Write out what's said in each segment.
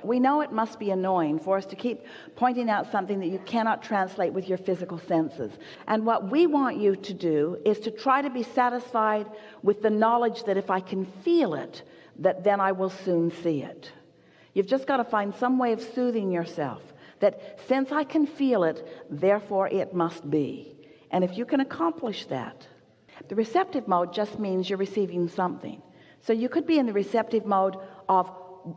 We know it must be annoying for us to keep pointing out something that you cannot translate with your physical senses. And what we want you to do is to try to be satisfied with the knowledge that if I can feel it, that then I will soon see it. You've just got to find some way of soothing yourself, that since I can feel it, therefore it must be. And if you can accomplish that, the receptive mode just means you're receiving something. So you could be in the receptive mode of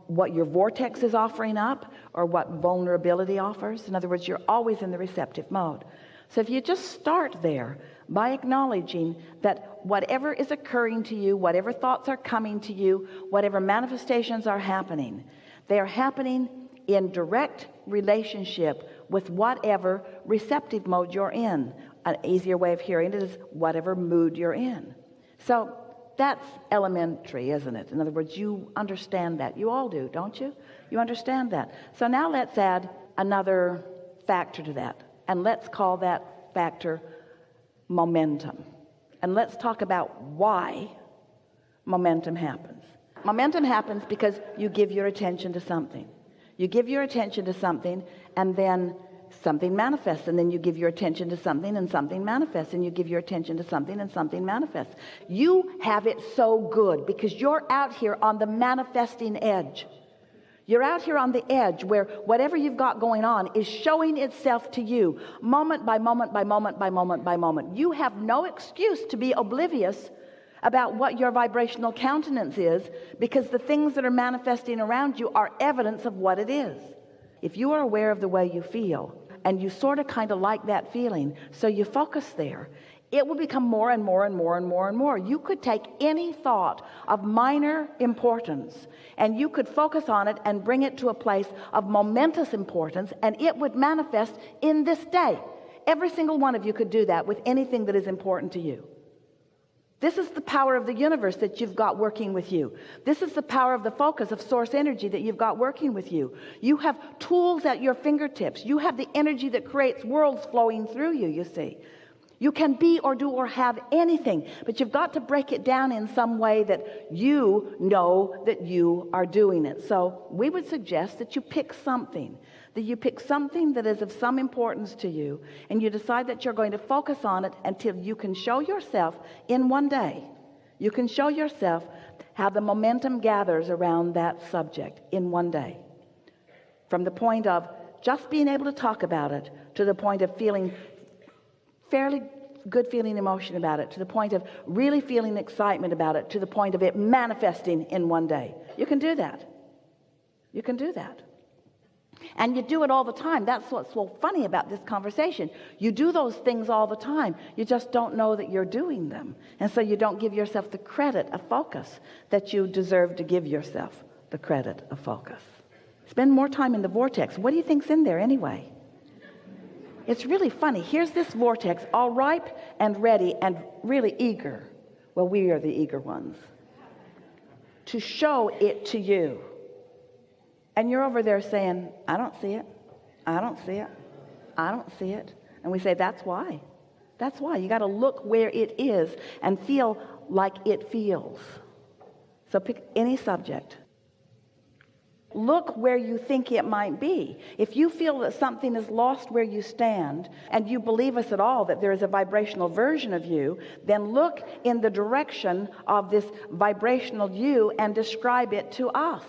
what your vortex is offering up or what vulnerability offers. In other words, you're always in the receptive mode. So if you just start there by acknowledging that whatever is occurring to you, whatever thoughts are coming to you, whatever manifestations are happening, they are happening in direct relationship with whatever receptive mode you're in. An easier way of hearing it is whatever mood you're in. So that's elementary, isn't it? In other words, you understand that. You all do, don't you? You understand that. So now let's add another factor to that. And let's call that factor momentum. And let's talk about why momentum happens. Momentum happens because you give your attention to something. You give your attention to something, and then something manifests, and then you give your attention to something and something manifests, and you give your attention to something and something manifests. You have it so good because you're out here on the manifesting edge. You're out here on the edge where whatever you've got going on is showing itself to you moment by moment by moment by moment by moment. You have no excuse to be oblivious about what your vibrational countenance is, because the things that are manifesting around you are evidence of what it is. If you are aware of the way you feel, and you sort of kind of like that feeling, so you focus there, it will become more and more and more and more and more. You could take any thought of minor importance and you could focus on it and bring it to a place of momentous importance, and it would manifest in this day. Every single one of you could do that with anything that is important to you. This is the power of the universe that you've got working with you. This is the power of the focus of source energy that you've got working with you. You have tools at your fingertips. You have the energy that creates worlds flowing through you, you see. You can be or do or have anything, but you've got to break it down in some way that you know that you are doing it. So we would suggest that you pick something. That you pick something that is of some importance to you, and you decide that you're going to focus on it until you can show yourself in one day. You can show yourself how the momentum gathers around that subject in one day. From the point of just being able to talk about it, to the point of feeling fairly good feeling emotion about it, to the point of really feeling excitement about it, to the point of it manifesting in one day. You can do that. You can do that. And you do it all the time. That's what's so funny about this conversation. You do those things all the time. You just don't know that you're doing them. And so you don't give yourself the credit of focus that you deserve to give yourself the credit of focus. Spend more time in the vortex. What do you think's in there anyway? It's really funny. Here's this vortex, all ripe and ready and really eager. Well, we are the eager ones. To show it to you. And you're over there saying, I don't see it. I don't see it. I don't see it. And we say, that's why. That's why. You got to look where it is and feel like it feels. So pick any subject. Look where you think it might be. If you feel that something is lost where you stand, and you believe us at all that there is a vibrational version of you, then look in the direction of this vibrational you and describe it to us.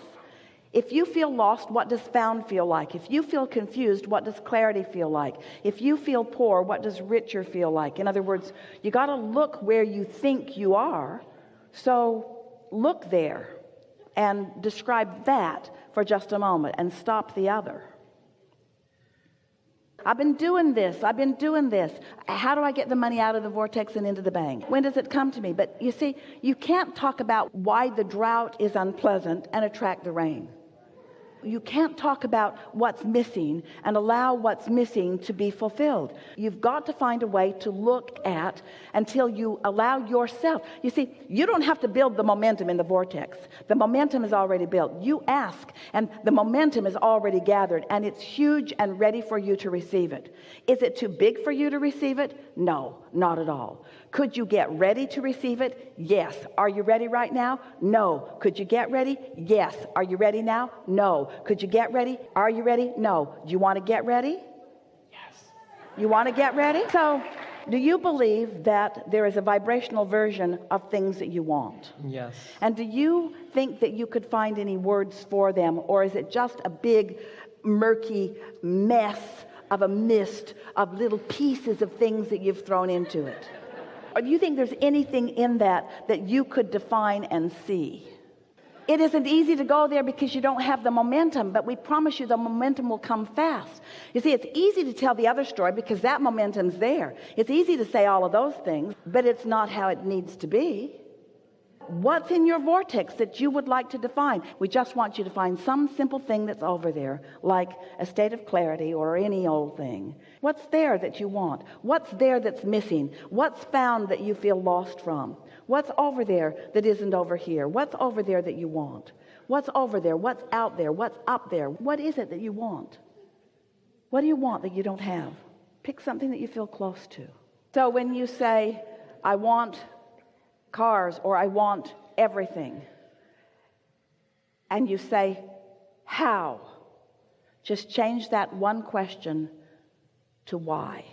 If you feel lost, what does found feel like? If you feel confused, what does clarity feel like? If you feel poor, what does richer feel like? In other words, you got to look where you think you are. So look there and describe that for just a moment and stop the other. I've been doing this. I've been doing this. How do I get the money out of the vortex and into the bank? When does it come to me? But you see, you can't talk about why the drought is unpleasant and attract the rain. You can't talk about what's missing and allow what's missing to be fulfilled. You've got to find a way to look at until you allow yourself. You see, you don't have to build the momentum in the vortex. The momentum is already built. You ask, and the momentum is already gathered, and it's huge and ready for you to receive it. Is it too big for you to receive it? No, not at all. Could you get ready to receive it? Yes. Are you ready right now? No. Could you get ready? Yes. Are you ready now? No. Could you get ready? Are you ready? No. Do you want to get ready? Yes. You want to get ready? So, do you believe that there is a vibrational version of things that you want? Yes. And do you think that you could find any words for them, or is it just a big, murky mess of a mist of little pieces of things that you've thrown into it? Or do you think there's anything in that that you could define and see? It isn't easy to go there because you don't have the momentum, but we promise you the momentum will come fast. You see, it's easy to tell the other story because that momentum's there. It's easy to say all of those things, but it's not how it needs to be. What's in your vortex that you would like to define? We just want you to find some simple thing that's over there, like a state of clarity or any old thing. What's there that you want? What's there that's missing? What's found that you feel lost from? What's over there that isn't over here? What's over there that you want? What's over there? What's out there? What's up there? What is it that you want? What do you want that you don't have? Pick something that you feel close to. So when you say, I want cars, or I want everything, and you say, how? Just change that one question to why.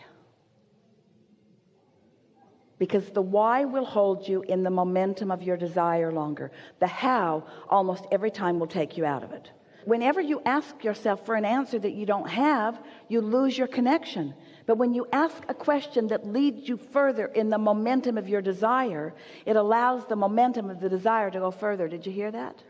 Because the why will hold you in the momentum of your desire longer. The how almost every time will take you out of it. Whenever you ask yourself for an answer that you don't have, you lose your connection. But when you ask a question that leads you further in the momentum of your desire, it allows the momentum of the desire to go further. Did you hear that?